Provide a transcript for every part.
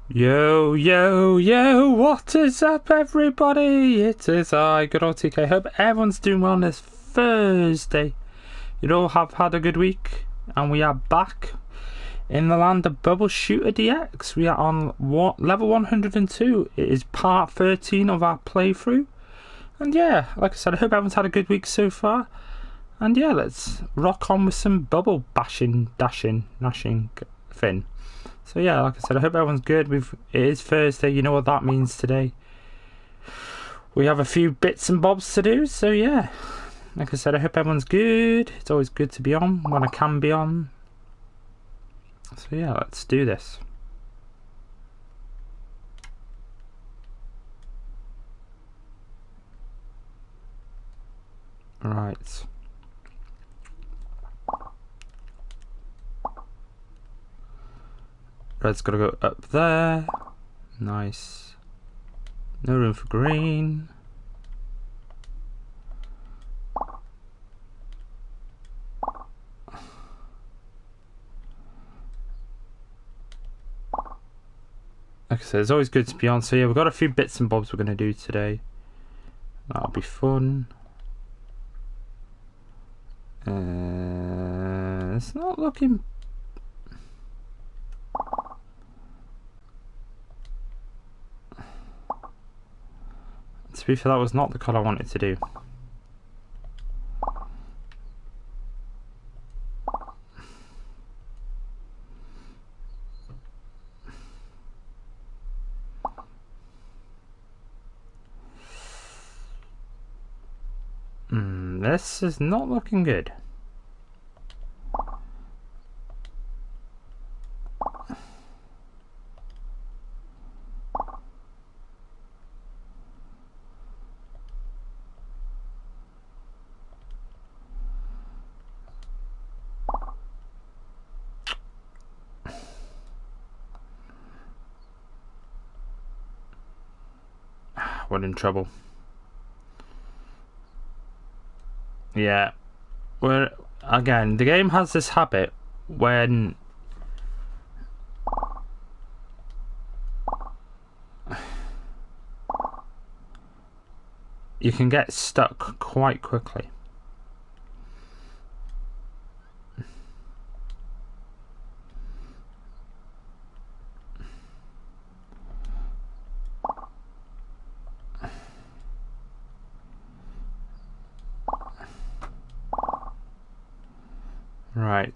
Yo, yo, yo, what is up, everybody? It is I, good old TK. Hope everyone's doing well on this Thursday. You all have had a good week, and we are back in the land of Bubble Shooter DX. We are on level 102. It is part 13 of our playthrough. And yeah, like I said, I hope everyone's had a good week so far. And yeah, let's rock on with some bubble bashing, dashing, gnashing, fin. So yeah, like I said, I hope everyone's good. It is Thursday, you know what that means today. We have a few bits and bobs to do, so yeah. Like I said, I hope everyone's good. It's always good to be on when I can be on. So yeah, let's do this. Right. Red's got to go up there. Nice. No room for green. Like I said, it's always good to be on. So yeah, we've got a few bits and bobs we're going to do today. That'll be fun. It's not looking... To be fair, that was not the colour I wanted to do. This is not looking good. We're in trouble. Yeah. Again, the game has this habit when you can get stuck quite quickly. Right.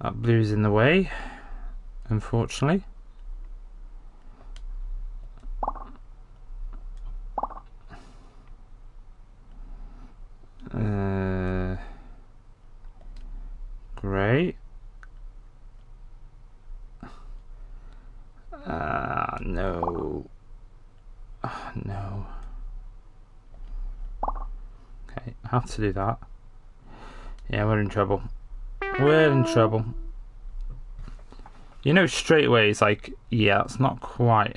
That blue's in the way, unfortunately. Great. No. No. Okay, I have to do that. Yeah, we're in trouble. We're in trouble. You know straight away it's like, yeah, it's not quite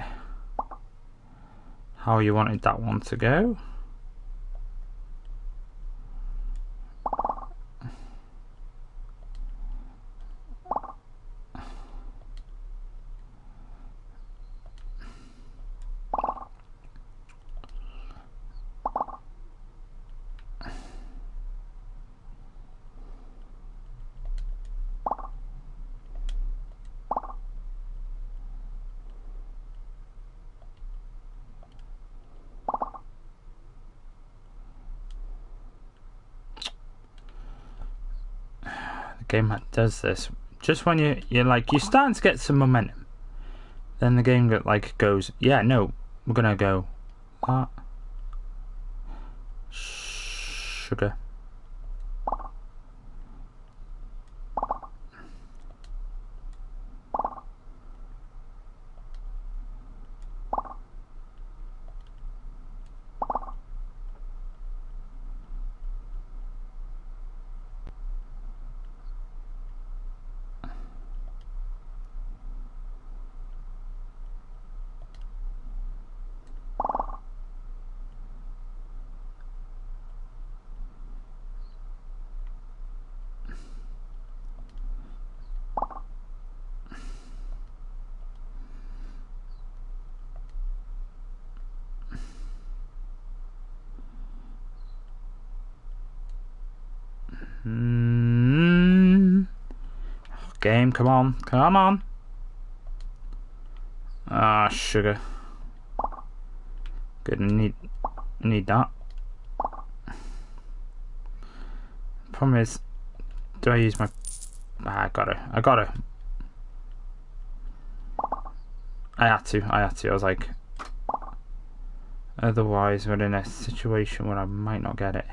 how you wanted that one to go. Game that does this just when you're like you're starting to get some momentum, then the game goes, yeah, no, we're gonna go that sugar. Game, come on. Come on. Ah, sugar. Good, need that. Problem is, do I use my... I got her. I had to. I was like... Otherwise, we're in a situation where I might not get it.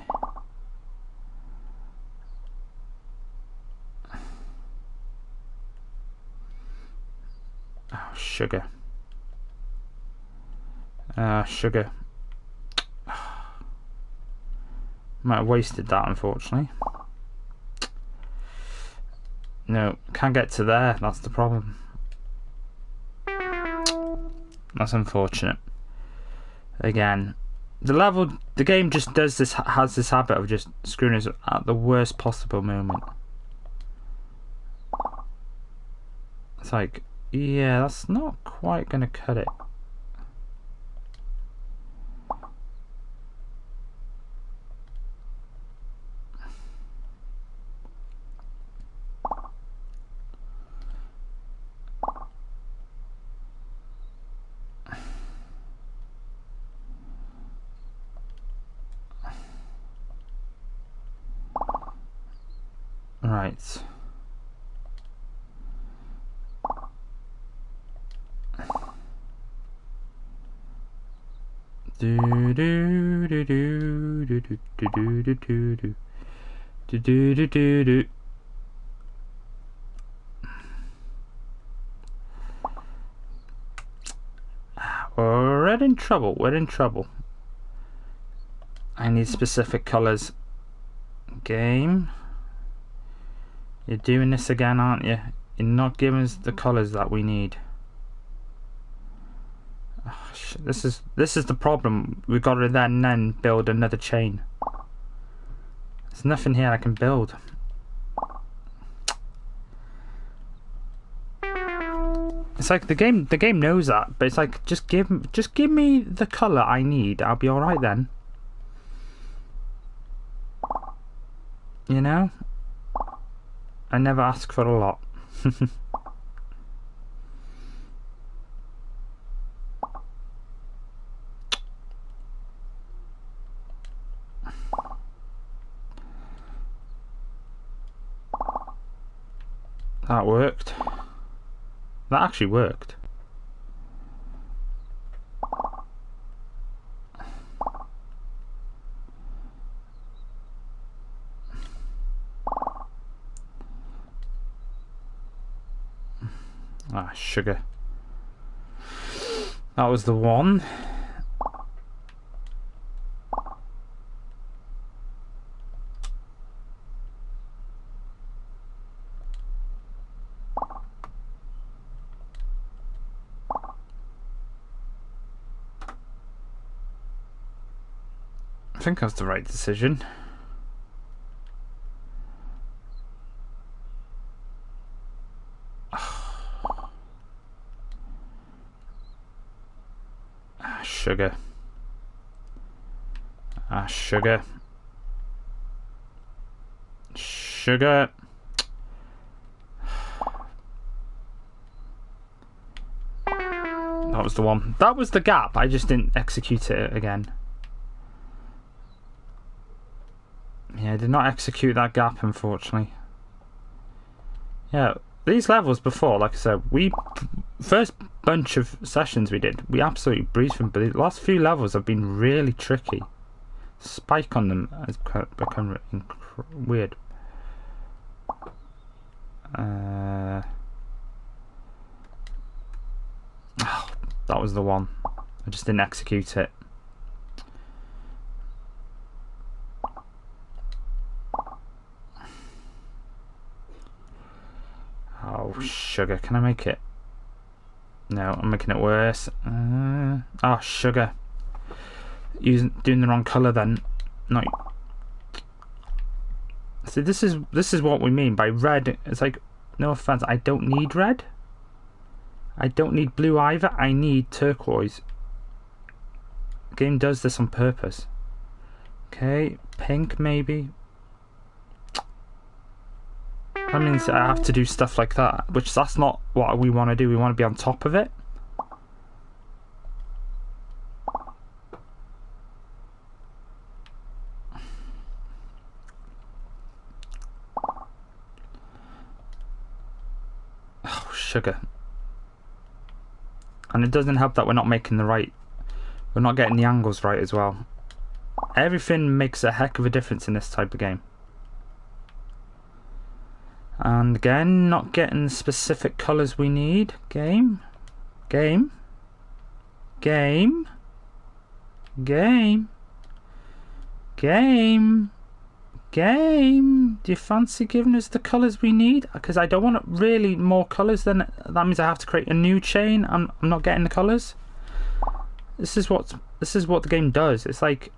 Oh, sugar. Sugar. Might have wasted that, unfortunately. No, can't get to there. That's the problem. That's unfortunate. Again, the game just does this, has this habit of just screwing us at the worst possible moment. It's like, yeah, that's not quite gonna cut it. Right. Do do do do do do do do do do do do do do do. We're in trouble. We're in trouble. I need specific colours. Game. You're doing this again, aren't you? You're not giving us the colours that we need. Oh, shit. This is the problem. We've got to then build another chain. There's nothing here I can build. It's like the game knows that, but it's like just give me the colour I need. I'll be alright then. You know? I never ask for a lot. That worked. That actually worked. Ah, sugar. That was the one. I think that's the right decision. Sugar. Ah, sugar. Sugar. That was the one. That was the gap. I just didn't execute it again. Yeah, I did not execute that gap, unfortunately. Yeah, these levels before, like I said, first bunch of sessions we did, we absolutely breezed them, but the last few levels have been really tricky. Spike on them has become weird. Oh, that was the one. I just didn't execute it. Oh, sugar. Can I make it? No, I'm making it worse. Oh, sugar. Doing the wrong colour then. No. See, this is what we mean by red. It's like, no offense, I don't need red. I don't need blue either. I need turquoise. The game does this on purpose. Okay, pink maybe. That means I have to do stuff like that, which that's not what we want to do. We want to be on top of it. Oh, sugar. And it doesn't help that we're not making we're not getting the angles right as well. Everything makes a heck of a difference in this type of game. And again, not getting the specific colours we need. Game. Do you fancy giving us the colours we need? Because I don't want really more colours. Then that means I have to create a new chain. I'm not getting the colours. This is what the game does. It's like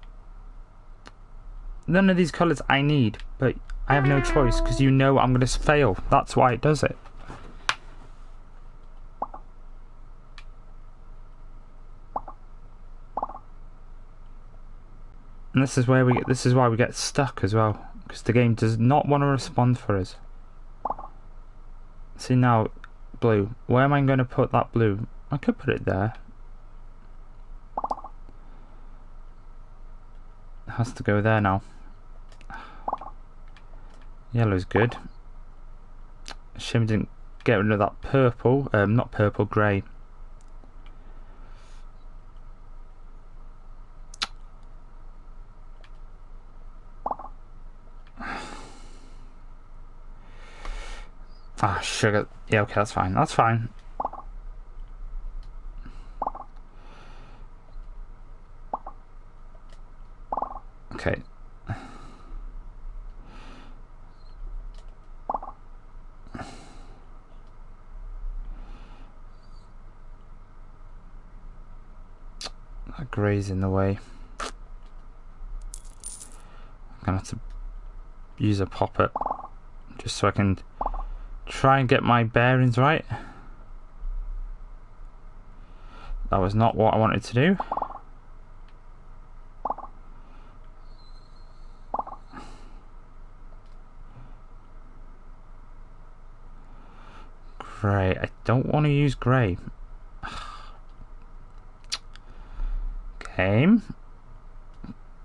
none of these colours I need, but I have no choice because you know I'm going to fail. That's why it does it. And this is why we get stuck as well, because the game does not want to respond for us. See now, blue. Where am I going to put that blue? I could put it there. It has to go there now. Yellow's good. Shame we didn't get rid of that purple. Not purple, grey. Ah, sugar. Yeah, okay, that's fine. That's fine. Okay. That grey's in the way. I'm gonna have to use a pop-up just so I can try and get my bearings right. That was not what I wanted to do. Grey. I don't want to use grey.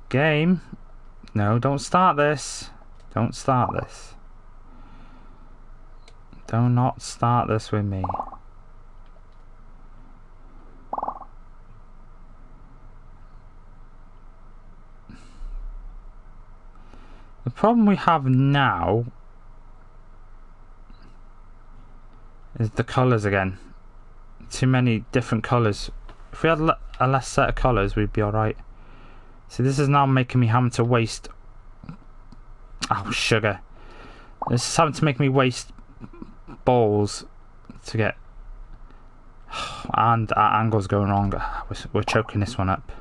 Game. No, don't start this. Don't start this. Do not start this with me. The problem we have now is the colours again. Too many different colours. If we had a less set of colours, we'd be alright. See, this is now making me having to waste... Oh, sugar. This is having to make me waste balls to get... And our angle's going wrong. We're choking this one up.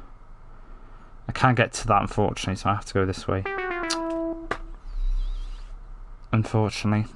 I can't get to that, unfortunately, so I have to go this way. Unfortunately.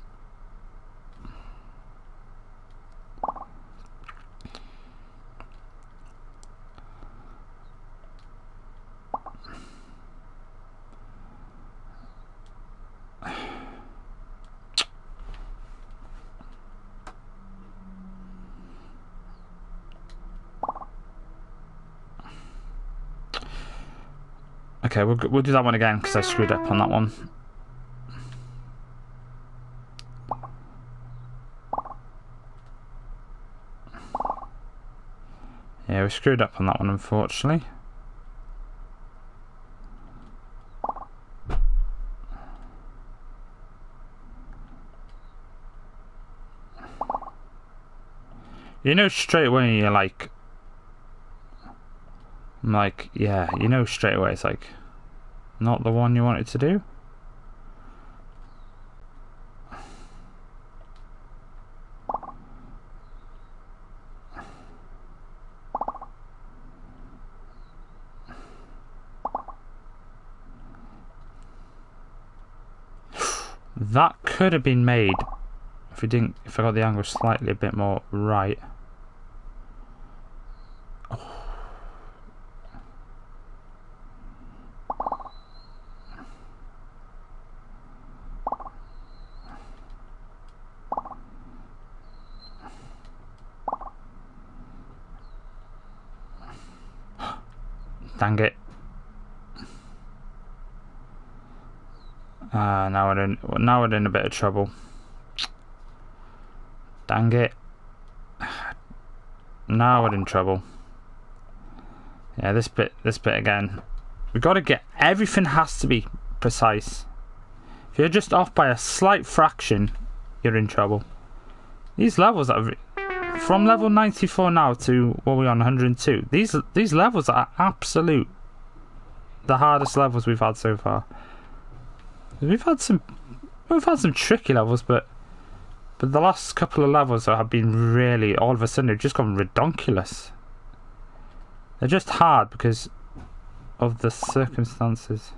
Okay, we'll do that one again because I screwed up on that one. Yeah, we screwed up on that one, unfortunately. You know straight away you're like... yeah, you know straight away it's like... Not the one you wanted to do. That could have been made if I got the angle slightly a bit more right. Dang it. Now we're in a bit of trouble. Dang it. Now we're in trouble. Yeah, this bit again. We got to get, everything has to be precise. If you're just off by a slight fraction, you're in trouble. These levels are from level 94 now to what we're on 102. These levels are absolute the hardest levels we've had so far. We've had some tricky levels, but the last couple of levels have been really, all of a sudden they've just gone redonkulous. They're just hard because of the circumstances.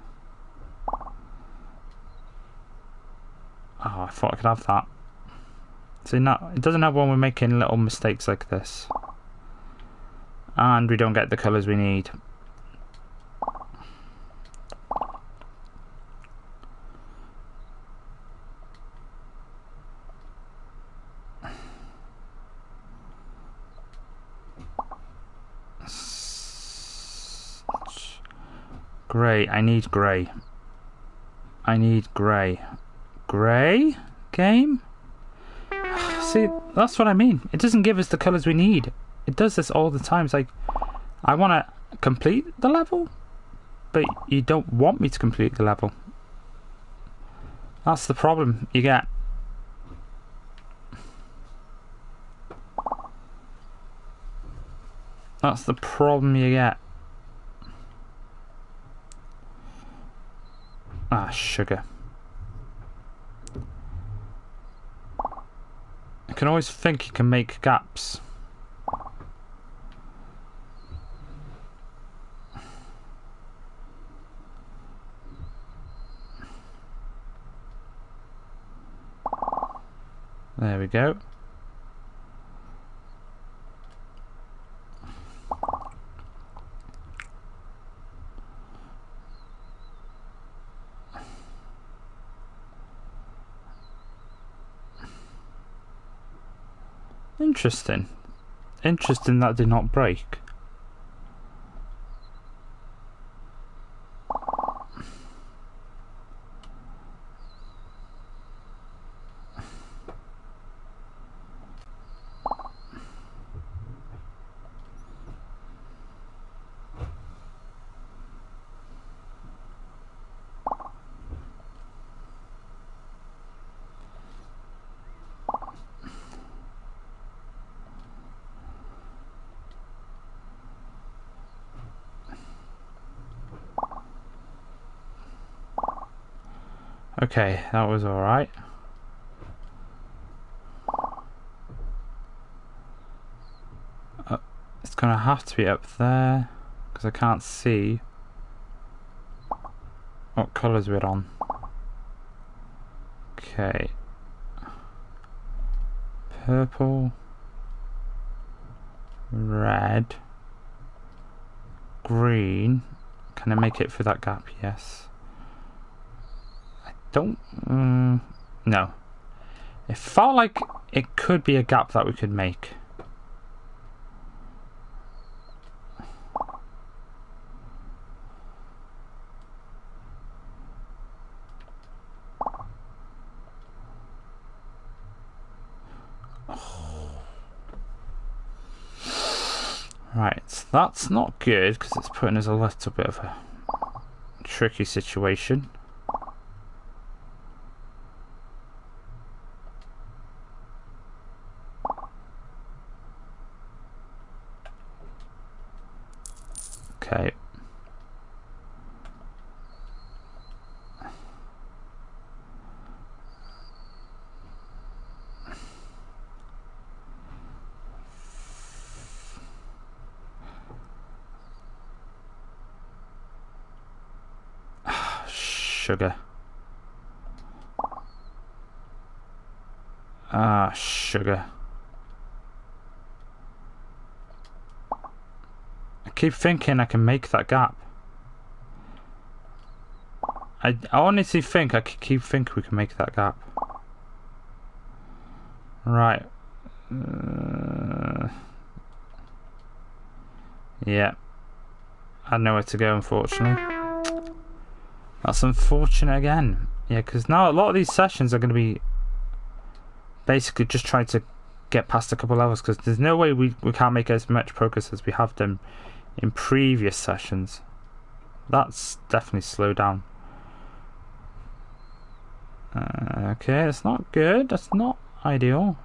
Oh, I thought I could have that. See, now it doesn't help when we're making little mistakes like this. And we don't get the colours we need. Grey, I need grey. I need grey. Grey? Game? See, that's what I mean. It doesn't give us the colours we need. It does this all the time. It's like, I want to complete the level, but you don't want me to complete the level. That's the problem you get. That's the problem you get. Ah, sugar. I can always think you can make gaps. There we go. Interesting. Interesting that did not break. Okay, that was alright. It's gonna have to be up there because I can't see what colours we're on. Okay. Purple, red, green. Can I make it through that gap? Yes. Don't no. It felt like it could be a gap that we could make. Right, that's not good because it's putting us a little bit of a tricky situation. Okay. Sugar. Ah, sugar. I keep thinking I can make that gap. I honestly think I keep thinking we can make that gap. Right. Yeah. had nowhere to go, unfortunately. That's unfortunate again. Yeah, because now a lot of these sessions are going to be basically just trying to get past a couple levels, because there's no way we can't make as much progress as we have done in previous sessions. That's definitely slowed down. Okay, that's not good. That's not ideal.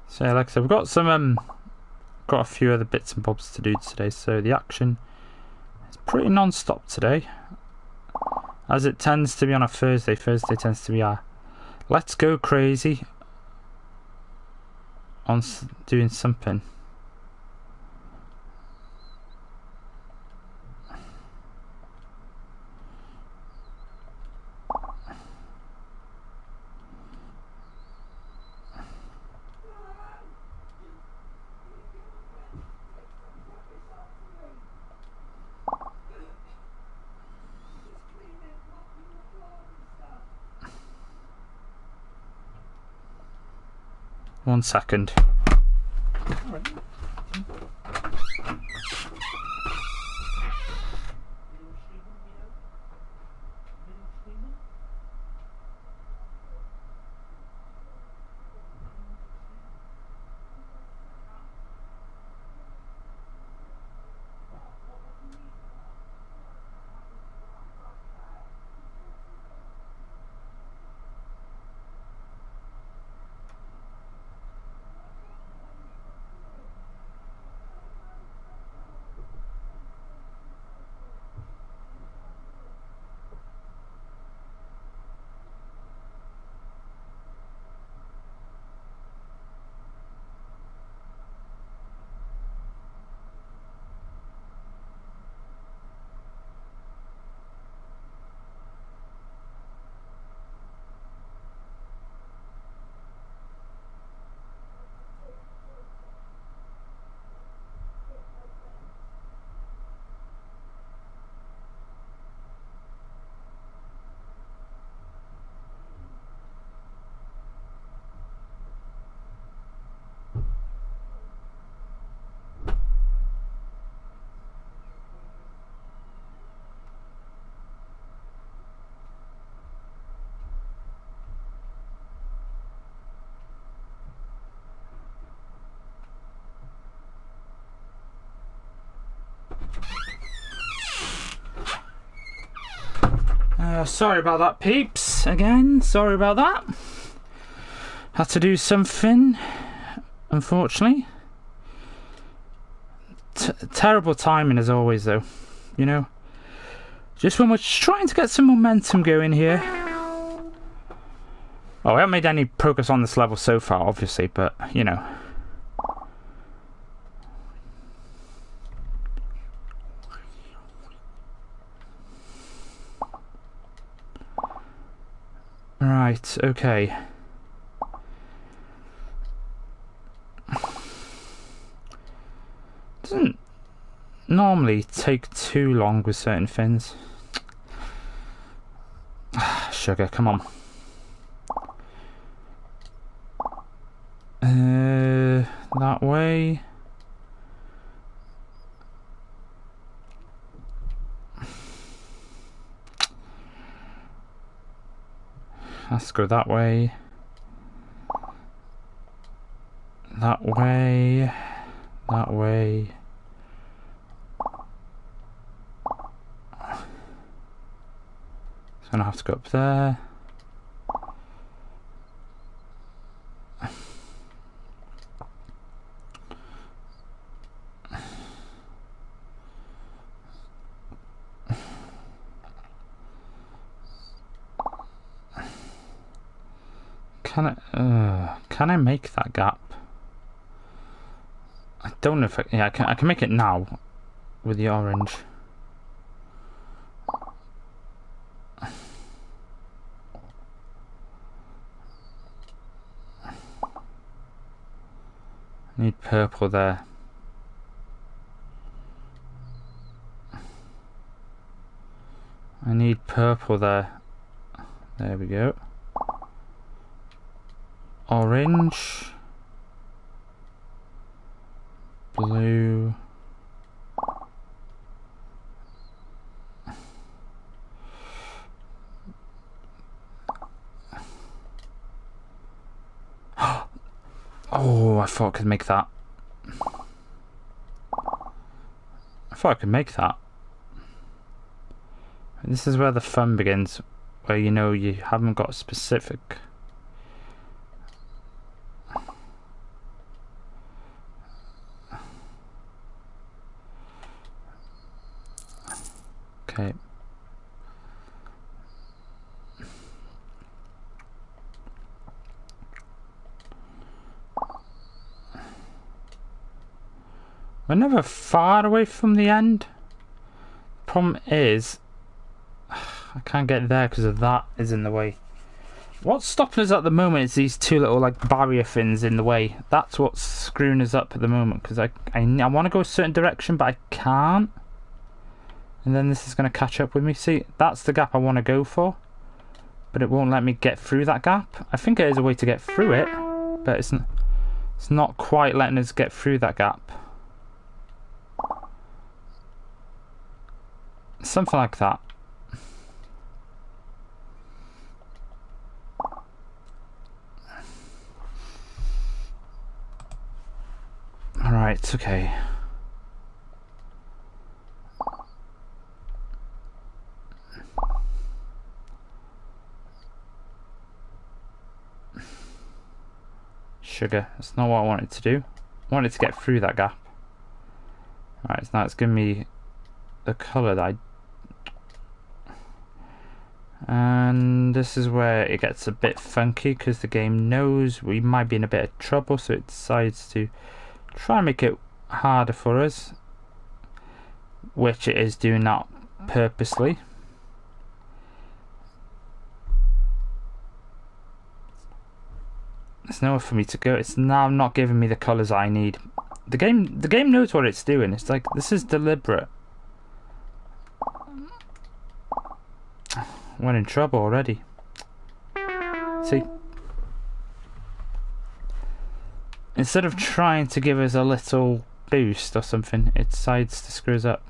So like I said, we've got some got a few other bits and bobs to do today, so the action is pretty non-stop today, as it tends to be on a Thursday. Thursday tends to be our let's go crazy on doing something. One second. Sorry about that, peeps. Again, sorry about that. Had to do something, unfortunately. Terrible timing as always, though. You know, just when we're trying to get some momentum going here. Oh, we haven't made any progress on this level so far, obviously, but you know. Right, okay. Doesn't normally take too long with certain things. Sugar, come on. That way. Let's go that way. That way. That way. It's gonna have to go up there. Can I make that gap? I don't know if I can make it now with the orange. Need purple there. I need purple there. There we go. Orange. Blue. Oh, I thought I could make that. I thought I could make that. This is where the fun begins, where you know you haven't got specific. Okay. We're never far away from the end. Problem is, I can't get there because of that is in the way. What's stopping us at the moment is these two little like barrier fins in the way. That's what's screwing us up at the moment, because I want to go a certain direction but I can't. And then this is going to catch up with me. See, that's the gap I want to go for, but it won't let me get through that gap. I think there is a way to get through it, but it's not quite letting us get through that gap. Something like that. Alright, okay. Sugar. That's not what I wanted to do. I wanted to get through that gap. Alright, so now it's giving me the colour that I... And this is where it gets a bit funky, because the game knows we might be in a bit of trouble, so it decides to try and make it harder for us, which it is doing that purposely. There's nowhere for me to go. It's now not giving me the colours I need. The game knows what it's doing. It's like, this is deliberate. We're in trouble already. See? Instead of trying to give us a little boost or something, it decides to screw us up.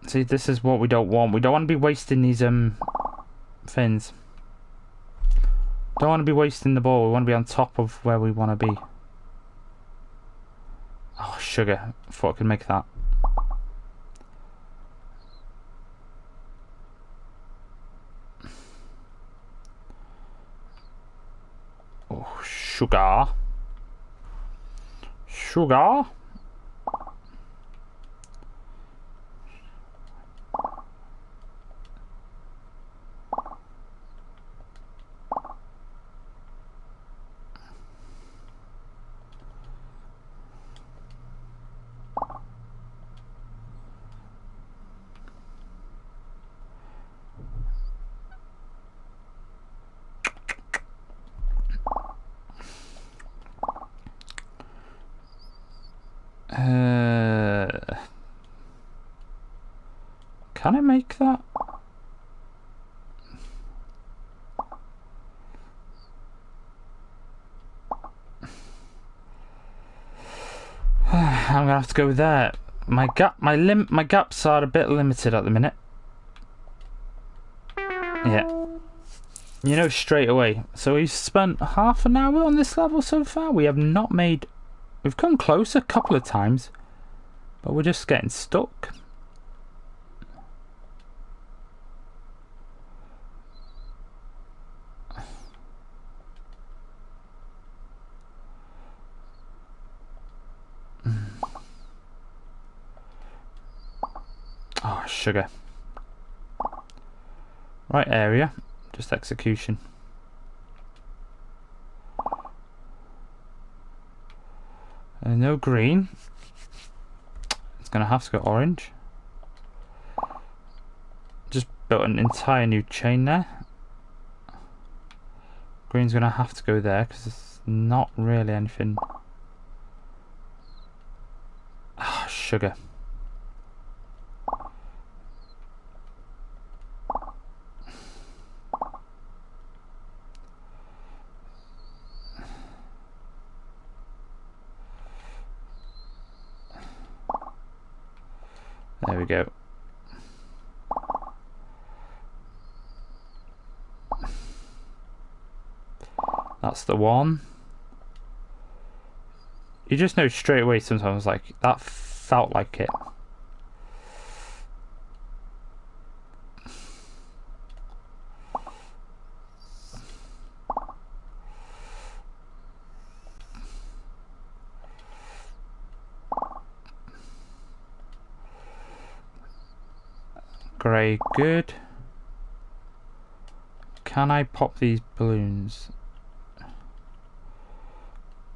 See, this is what we don't want. We don't want to be wasting these fins. Don't want to be wasting the ball. We want to be on top of where we want to be. Oh, sugar. I thought I could make that. Oh, sugar. Sugar. Can I make that? I'm gonna have to go there. My gaps are a bit limited at the minute. Yeah. You know straight away. So we've spent half an hour on this level so far. We have not made... We've come close a couple of times, but we're just getting stuck. Oh, sugar. Right area, just execution. No green. It's gonna have to go orange. Just built an entire new chain there. Green's gonna have to go there because not really anything. Ah, sugar. There we go. That's the one. You just know straight away sometimes, like, that felt like it. Grey, good. Can I pop these balloons?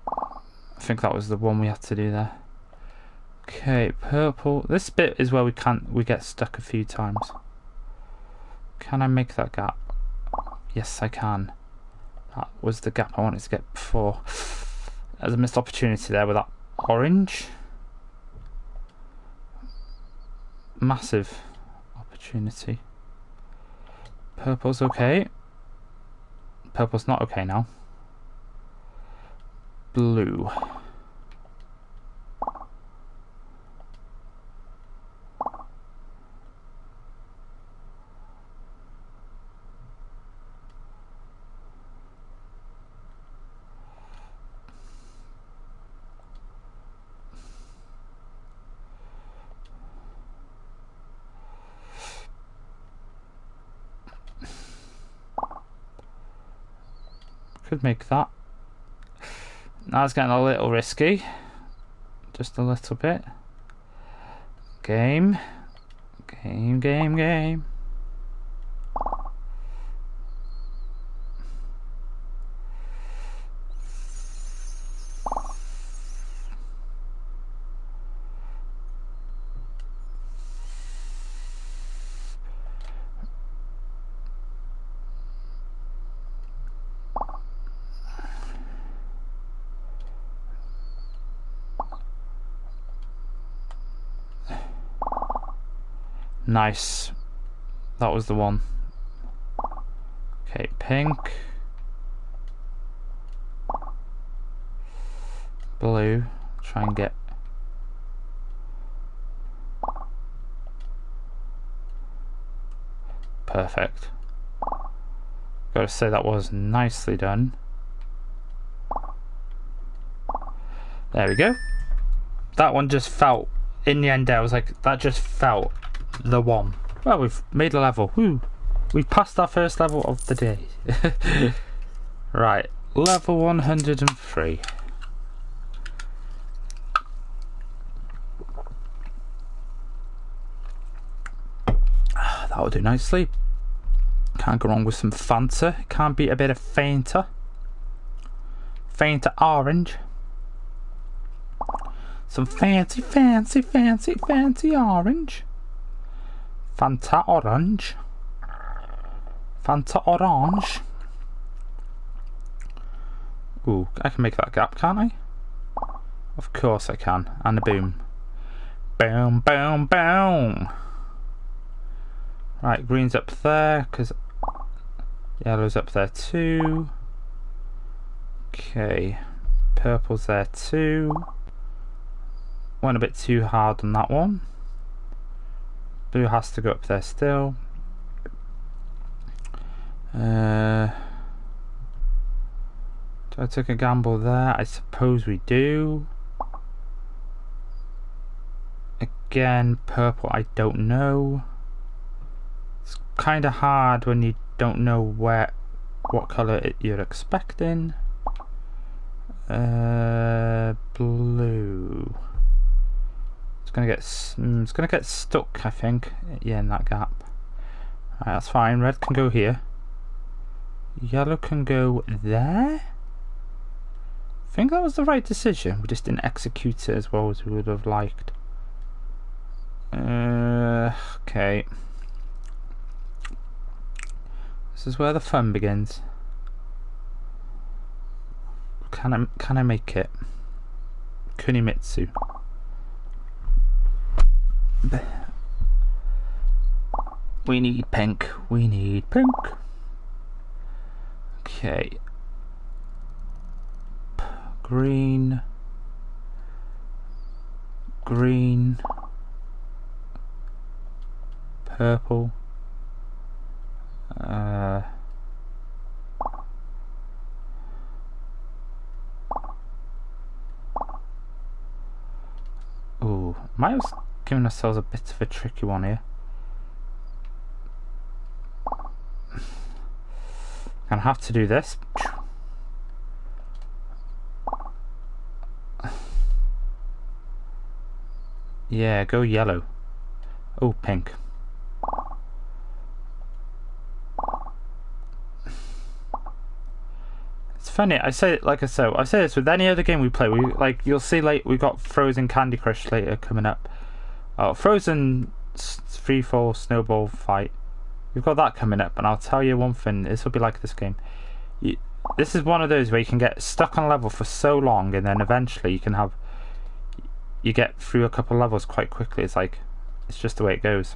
I think that was the one we had to do there. Okay, purple. This bit is where we get stuck a few times. Can I make that gap? Yes, I can. That was the gap I wanted to get before. There's a missed opportunity there with that orange. Massive opportunity. Purple's okay. Purple's not okay now. Blue. Could make that. Now it's getting a little risky. Just a little bit. Game. Game, game, game. Nice. That was the one. Okay, pink. Blue. Try and get... Perfect. Gotta say that was nicely done. There we go. That one just felt... In the end there, I was like, that just felt... the one. Well, we've made a level. Woo! We've passed our first level of the day. Right, level 103. That'll do nicely. Can't go wrong with some Fanta. Can't beat a bit of Fanta. Fanta orange. Some fancy, fancy, fancy, fancy orange. Fanta orange. Fanta orange. Ooh, I can make that gap, can't I? Of course I can. And a boom. Boom, boom, boom. Right, green's up there, because yellow's up there too. Okay. Purple's there too. Went a bit too hard on that one. Blue has to go up there still. Do I take a gamble there? I suppose we do. Again, purple, I don't know. It's kind of hard when you don't know what colour you're expecting. Blue. It's gonna get stuck, I think. Yeah, in that gap. Right, that's fine. Red can go here. Yellow can go there. I think that was the right decision. We just didn't execute it as well as we would have liked. Okay. This is where the fun begins. Can I make it? Kunimitsu. We need pink. We need pink. Okay. Green. Green. Purple. Ooh, might have given ourselves a bit of a tricky one here. Gonna have to do this. Yeah, go yellow. Oh, pink. It's funny. I say this with any other game we play. You'll see we got Frozen Candy Crush later coming up. Oh, Frozen Free Fall Snowball Fight. We've got that coming up, and I'll tell you one thing. This will be like this game. This is one of those where you can get stuck on a level for so long, and then eventually you get through a couple levels quite quickly. It's just the way it goes.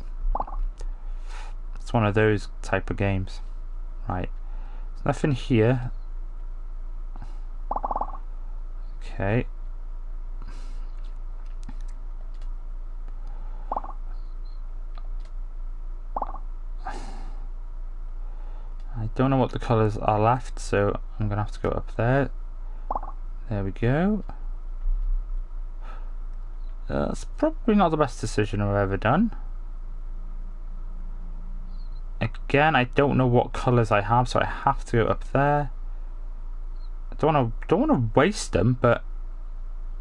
It's one of those type of games. Right. There's nothing here. Okay. I don't know what the colours are left, so I'm gonna have to go up there. There we go. That's probably not the best decision I've ever done. Again, I don't know what colours I have, so I have to go up there. I don't want to waste them, but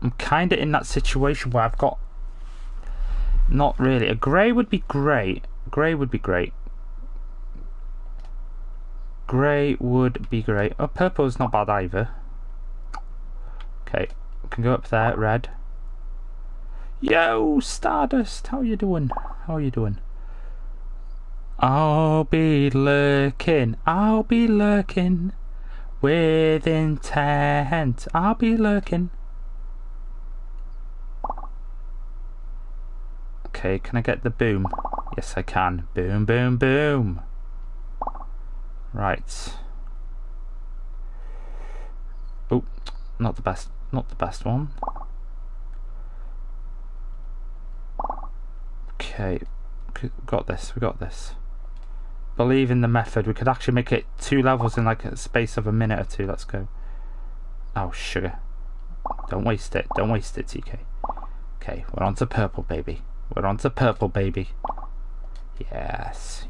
I'm kind of in that situation where I've got not really. A grey would be great. Grey would be great. Grey would be great. Oh, purple is not bad either. Okay, we can go up there. Red. Yo, Stardust, how you doing? How you doing? I'll be lurking with intent. I'll be lurking. Okay, can I get the boom? Yes, I can. Boom, boom, boom. Right. Oh, not the best one. Okay, we got this. Believe in the method. We could actually make it 2 levels in like a space of a minute or 2. Let's go. Oh, sugar. Don't waste it, TK. Okay, we're on to purple, baby. Yes,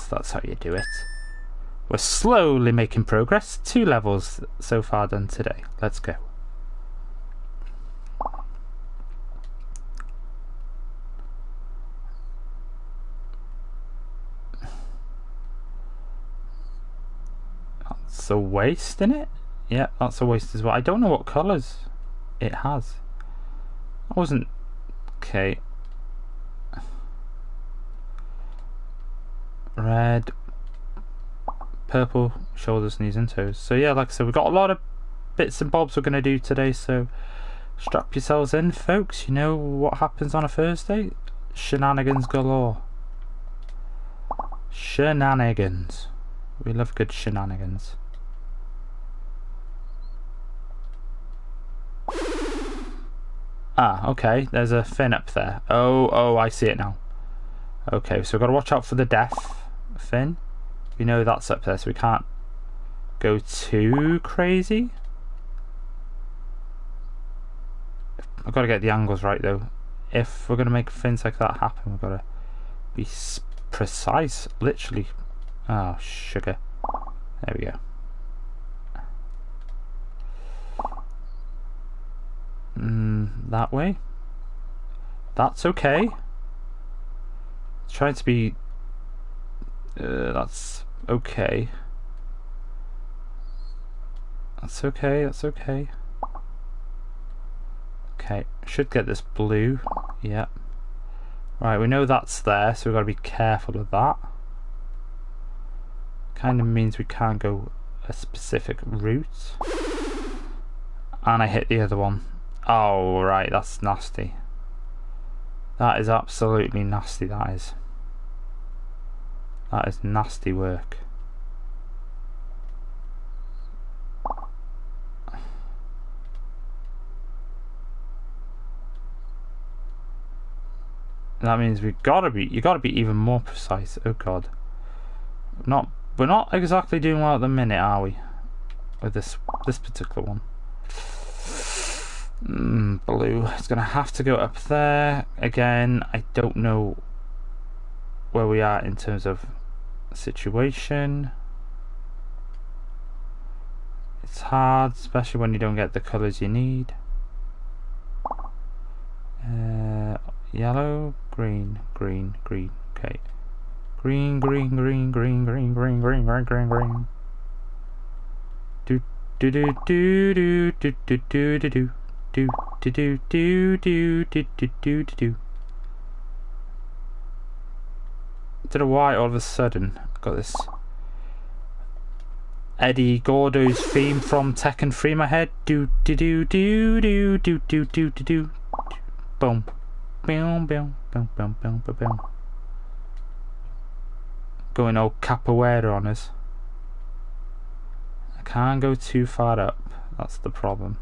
that's how you do it. We're slowly making progress. 2 levels so far done today. Let's go. That's a waste, isn't it? Yeah, that's a waste as well. I don't know what colours it has. I wasn't... Okay. Red, purple, shoulders, knees and toes. So yeah, like I said, we've got a lot of bits and bobs we're going to do today, so strap yourselves in, folks. You know what happens on a Thursday? Shenanigans galore. Shenanigans. We love good shenanigans. Ah, okay, there's a fin up there. Oh, I see it now. Okay, so we've got to watch out for the death fin. We know that's up there, so we can't go too crazy. I've got to get the angles right though. If we're going to make fins like that happen, we've got to be precise, literally. Oh, sugar. There we go. That way. That's okay. It's trying to be... that's okay. That's okay. Okay, should get this blue. Yeah. Right, we know that's there, so we've got to be careful of that. Kind of means we can't go a specific route. And I hit the other one. Oh, right, that's nasty. That is absolutely nasty, that is. That is nasty work. That means you gotta be even more precise. Oh god. We're not exactly doing well at the minute, are we? With this particular one. Blue. It's gonna have to go up there. Again, I don't know where we are in terms of situation. It's hard, especially when you don't get the colours you need. Yellow, green, green, green. Okay. Green, green, green, green, green, green, green, green, green, green. Do do do do do do do do do do do do do do do do do do. Don't know why all of a sudden I got this Eddie Gordo's theme from Tekken 3 in my head. Do do do do do do do do do do. Boom. Boom boom boom boom boom boom boom. Going all capoeira on us. I can't go too far up. That's the problem.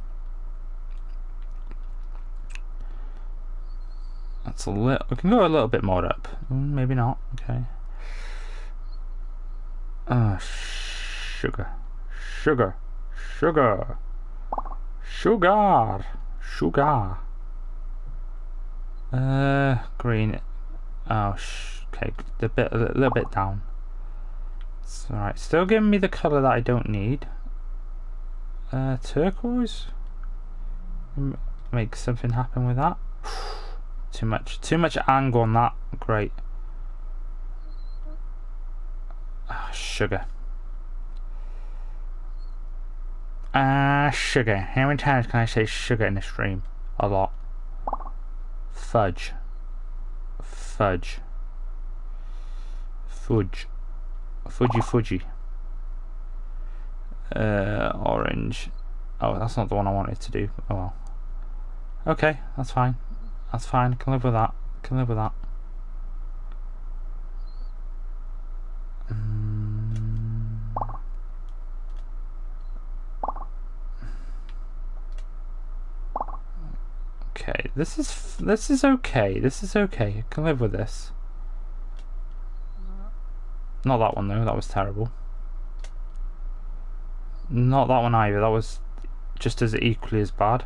That's a little. We can go a little bit more up. Maybe not. Okay. Sugar, sugar, sugar, sugar, sugar. Green. Oh, okay. A little bit down. It's alright. Still giving me the colour that I don't need. Turquoise. Make something happen with that. Too much angle on that. Great. Sugar. Sugar. How many times can I say sugar in a stream? A lot. Fudge. Fudge. Fudge. Fudgy. Orange. Oh, that's not the one I wanted to do. Oh well. Okay, that's fine. That's fine. I can live with that. Can live with that. Okay, this is okay. This is okay. I can live with this. Not that one though. That was terrible. Not that one either. That was just as equally as bad.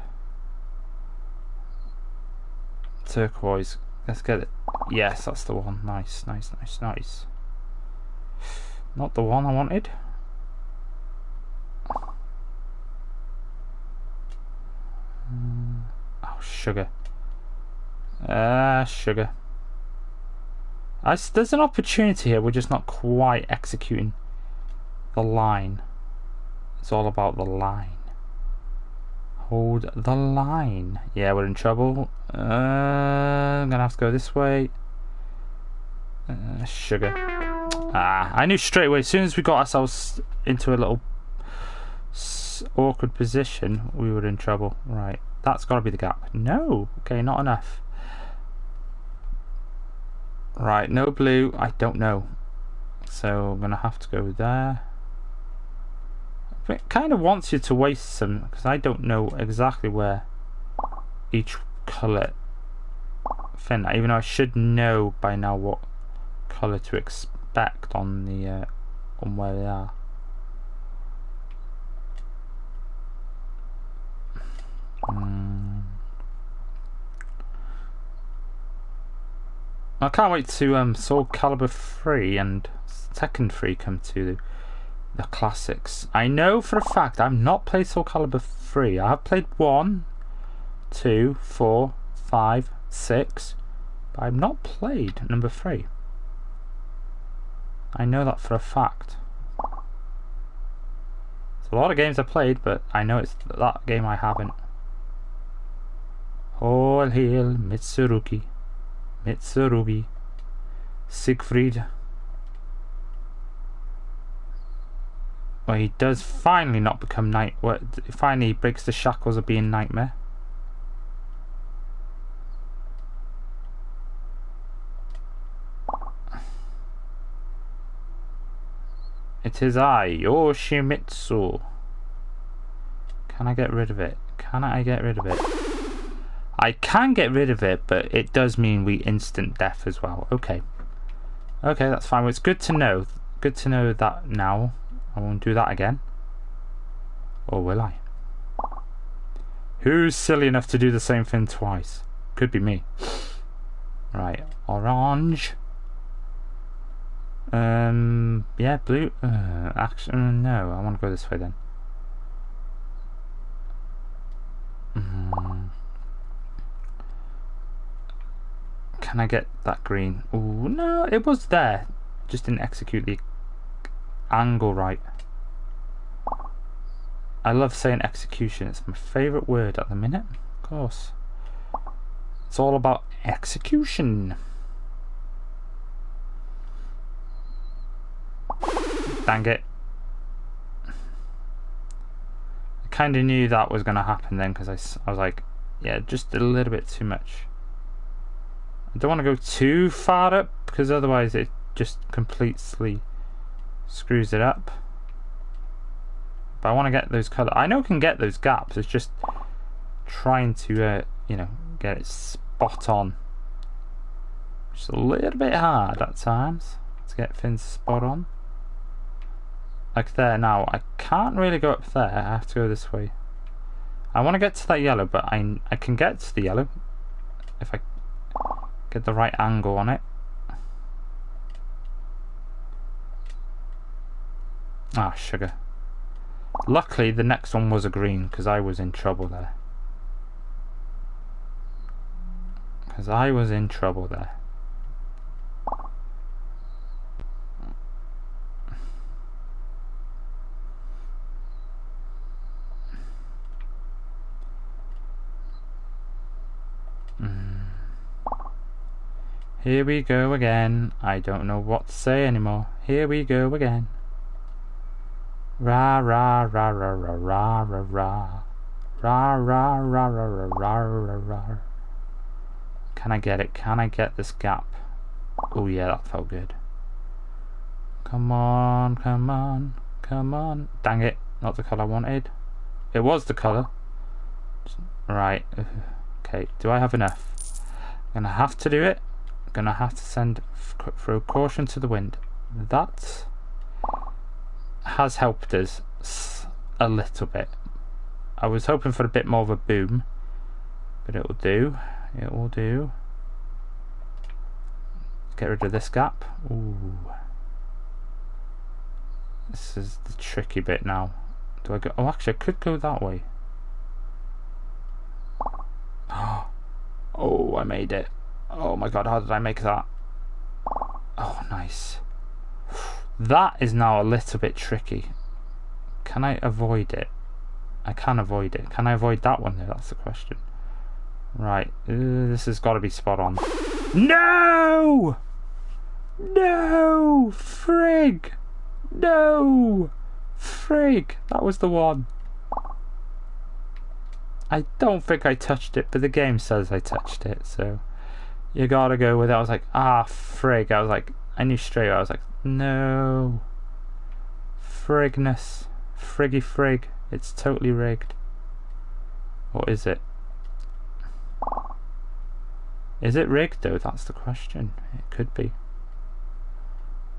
Turquoise. Let's get it. Yes, that's the one. Nice, nice, nice, nice. Not the one I wanted. Oh, sugar. Sugar. There's an opportunity here. We're just not quite executing the line. It's all about the line. Hold the line. Yeah, we're in trouble. I'm gonna have to go this way. Sugar. I knew straight away. As soon as we got ourselves into a little awkward position, we were in trouble. Right, that's got to be the gap. No, okay, not enough. Right, no blue. I don't know, so I'm gonna have to go there. It kind of wants you to waste some because I don't know exactly where each colour fin. Even though I should know by now what colour to expect on the on where they are. I can't wait to Soul Calibur 3 and Tekken 3 come to the classics. I know for a fact I've not played Soul Calibur 3. I have played 1, 2, 4, 5, 6, but I've not played number 3. I know that for a fact. It's a lot of games I've played, but I know it's that game I haven't. All hail Mitsurugi, Mitsurugi, Siegfried. Well, he does finally not become night. What? Finally, he breaks the shackles of being Nightmare. It is I, Yoshimitsu. Can I get rid of it? Can I get rid of it? I can get rid of it, but it does mean we instant death as well. Okay. Okay, that's fine. Well, it's good to know. Good to know that now. I won't do that again. Or will I? Who's silly enough to do the same thing twice? Could be me. Right, orange. Yeah, blue. Actually, no. I want to go this way then. Can I get that green? Ooh, no, it was there. Just didn't execute the angle right. I love saying execution. It's my favourite word at the minute. Of course. It's all about execution. Dang it. I kind of knew that was going to happen then, because I was like, yeah, just a little bit too much. I don't want to go too far up, because otherwise it just completely screws it up. But I want to get those colours. I know I can get those gaps. It's just trying to, you know, get it spot on. Just a little bit hard at times to get things spot on. Like there now. I can't really go up there. I have to go this way. I want to get to that yellow, but I can get to the yellow if I get the right angle on it. Ah, sugar. Luckily, the next one was a green, because I was in trouble there. Here we go again. I don't know what to say anymore. Here we go again. Ra ra ra ra ra ra ra ra. Ra ra ra ra ra ra ra ra. Can I get it? Can I get this gap? Oh yeah, that felt good. Come on, come on, come on. Dang it, not the colour I wanted. It was the colour. Right. Okay, do I have enough? I'm gonna have to do it. I'm gonna have to throw caution to the wind. That has helped us a little bit. I was hoping for a bit more of a boom, but it will do. It will do. Get rid of this gap. Ooh. This is the tricky bit now. Do I go? Oh, actually, I could go that way. Oh, I made it. Oh my god, how did I make that? Oh, nice. That is now a little bit tricky. Can I avoid it? I can avoid it. Can I avoid that one though? That's the question. Right, this has got to be spot on. No! No! Frig! No! Frig! That was the one. I don't think I touched it, but the game says I touched it, so you gotta go with it. I was like, ah, frig. I was like, I knew straight away. I was like, no. Frigness. Friggy frig. It's totally rigged. Or is it? Is it rigged though? That's the question. It could be.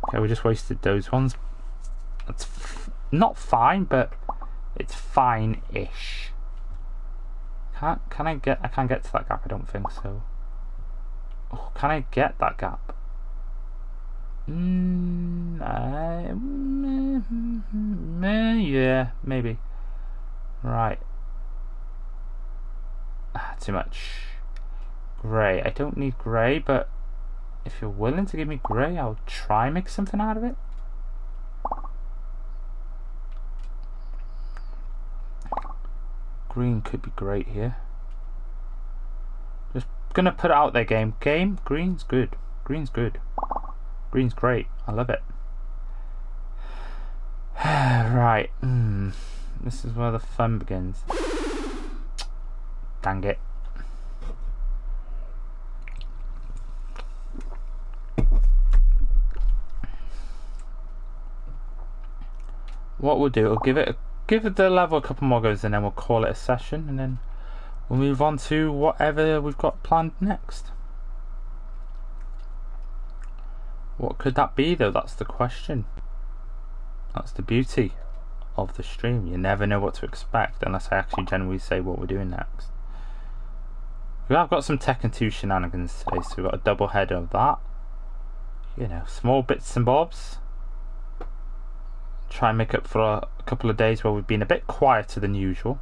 Okay, we just wasted those ones. That's not fine, but it's fine-ish. I can't get to that gap. I don't think so. Oh, can I get that gap? Yeah, maybe. Right. Too much grey. I don't need grey, but if you're willing to give me grey, I'll try and make something out of it. Green could be great here. Just gonna put it out there, game. Green's good. Green's good. Green's great. I love it. Right. This is where the fun begins. Dang it. What we'll do, we'll give it the level a couple more goes, and then we'll call it a session, and then we'll move on to whatever we've got planned next. What could that be though? That's the question. That's the beauty of the stream. You never know what to expect unless I actually genuinely say what we're doing next. We have got some Tekken 2 shenanigans today, so we've got a double header of that. You know, small bits and bobs. Try and make up for a couple of days where we've been a bit quieter than usual.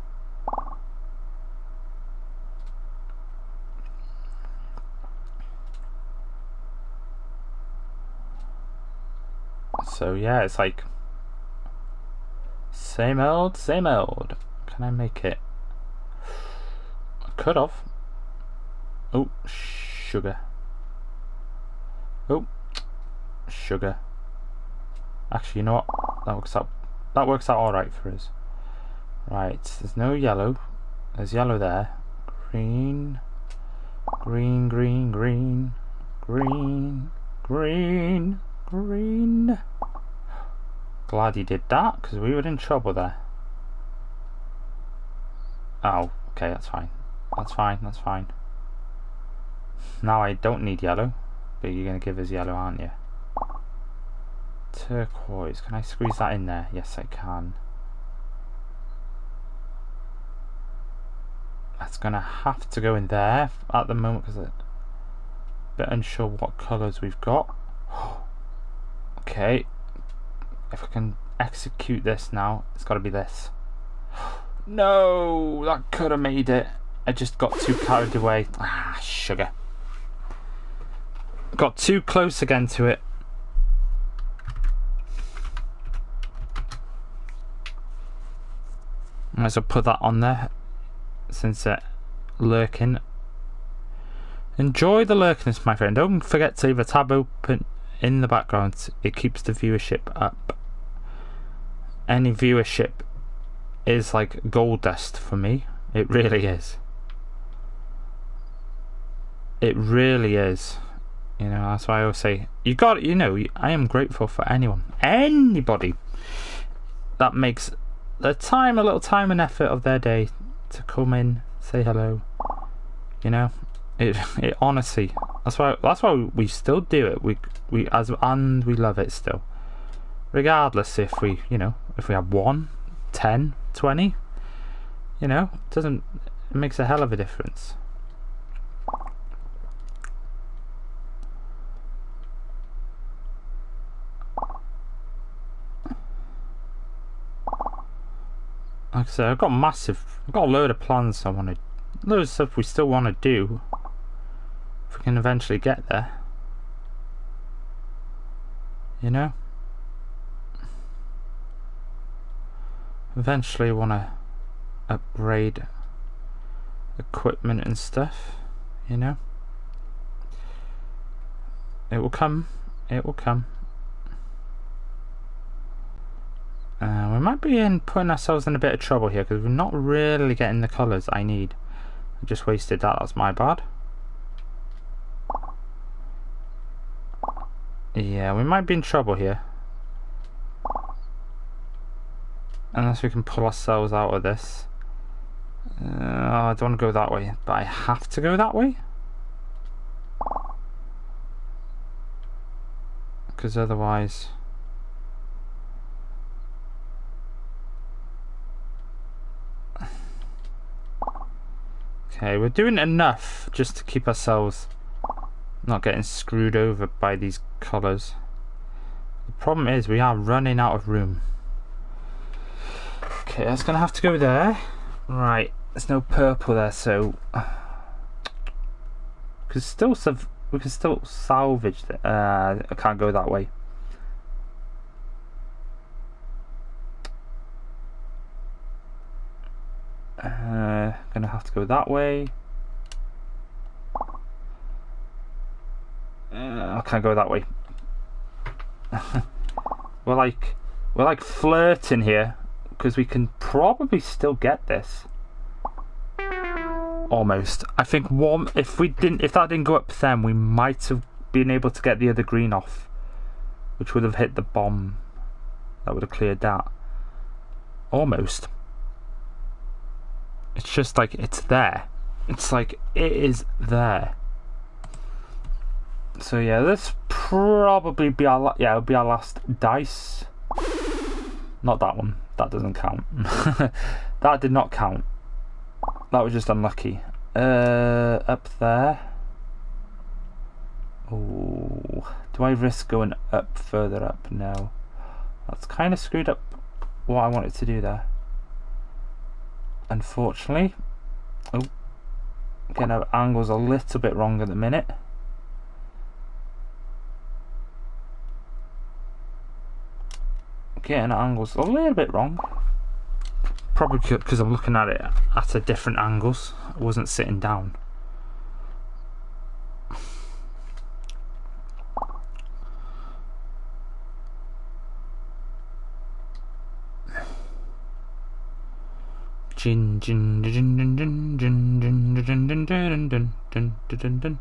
So yeah, it's like same old, same old. Can I make it? I could have. Oh, sugar. Oh, sugar. Actually, you know what? That works out all right for us. Right, there's no yellow. There's yellow there. Green, green, green, green, green, green, green. Glad he did that, because we were in trouble there. Oh, okay, that's fine. That's fine, that's fine. Now I don't need yellow, but you're going to give us yellow, aren't you? Turquoise, can I squeeze that in there? Yes, I can. That's going to have to go in there at the moment, because I'm a bit unsure what colours we've got. Okay. If I can execute this now, it's got to be this. No, that could have made it. I just got too carried away. Ah, sugar. Got too close again to it. Might as well put that on there since it's lurking. Enjoy the lurkiness, my friend. Don't forget to leave a tab open in the background. It keeps the viewership up. Any viewership is like gold dust for me. It really is. It really is. You know, that's why I always say, you got it, you know, I am grateful for anyone, anybody that makes the time, a little time and effort of their day to come in, say hello. You know, it honestly, that's why we still do it. And we love it still. Regardless if we, you know, if we have 1, 10, 20, you know, it makes a hell of a difference. Like I said, I've got a load of plans I want to, loads of stuff we still want to do. If we can eventually get there. You know? Eventually want to upgrade equipment and stuff, you know? It will come. It will come. We might be putting ourselves in a bit of trouble here because we're not really getting the colours I need. I just wasted that, that's my bad. Yeah, we might be in trouble here. Unless we can pull ourselves out of this. I don't want to go that way, but I have to go that way? Because otherwise... Okay, we're doing enough just to keep ourselves not getting screwed over by these colours. The problem is we are running out of room. Okay, that's going to have to go there. Right, there's no purple there, so... we can still salvage it. I can't go that way. Gonna have to go that way. I can't go that way. we're We're like flirting here, because we can probably still get this. Almost. I think one, if that didn't go up then, we might have been able to get the other green off, which would have hit the bomb. That would have cleared that. Almost. It's just like, it's there. It's like, it is there. So yeah, this probably be our, it'll be our last dice. Not that one. That doesn't count. That did not count. That was just unlucky. Up there. Oh, do I risk going up, further up? No. That's kind of screwed up what I wanted to do there. Unfortunately. Oh, getting our angles a little bit wrong at the minute. Getting angles a little bit wrong. Probably because I'm looking at it at a different angles. I wasn't sitting down. Jin jin jin jin jin jin jin jin jin jin jin jin jin jin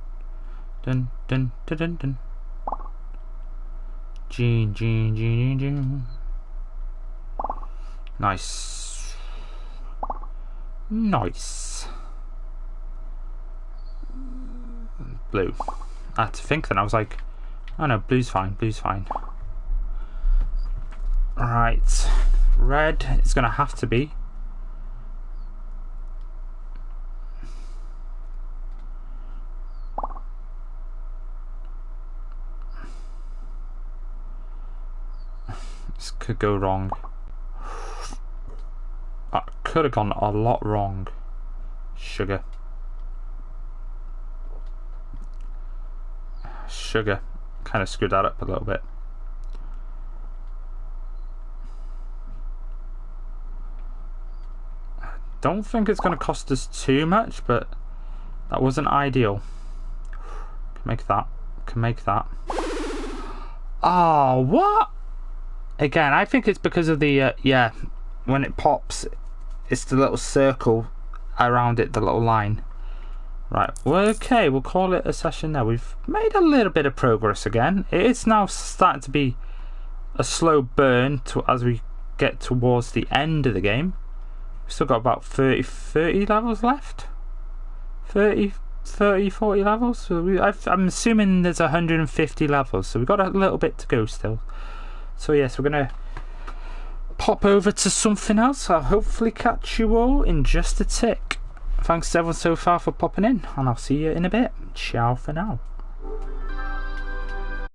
dun dun dun dun. Jin jin jin jin. Nice. Nice. Blue. I had to think then. I was like, oh no, blue's fine, blue's fine. Right. Red is going to have to be. This could go wrong. Could have gone a lot wrong. Sugar. Sugar. Kind of screwed that up a little bit. Don't think it's going to cost us too much, but that wasn't ideal. Can make that. Can make that. Oh, what? Again, I think it's because of the, yeah, when it pops, it's the little circle around it, the little line. Right, well, okay, we'll call it a session now. We've made a little bit of progress again. It's now starting to be a slow burn as we get towards the end of the game. We've still got about 30 levels left. 40 levels. So I'm assuming there's 150 levels, so we've got a little bit to go still. So yes, we're going to pop over to something else. I'll hopefully catch you all in just a tick. Thanks to everyone so far for popping in, and I'll see you in a bit. Ciao for now.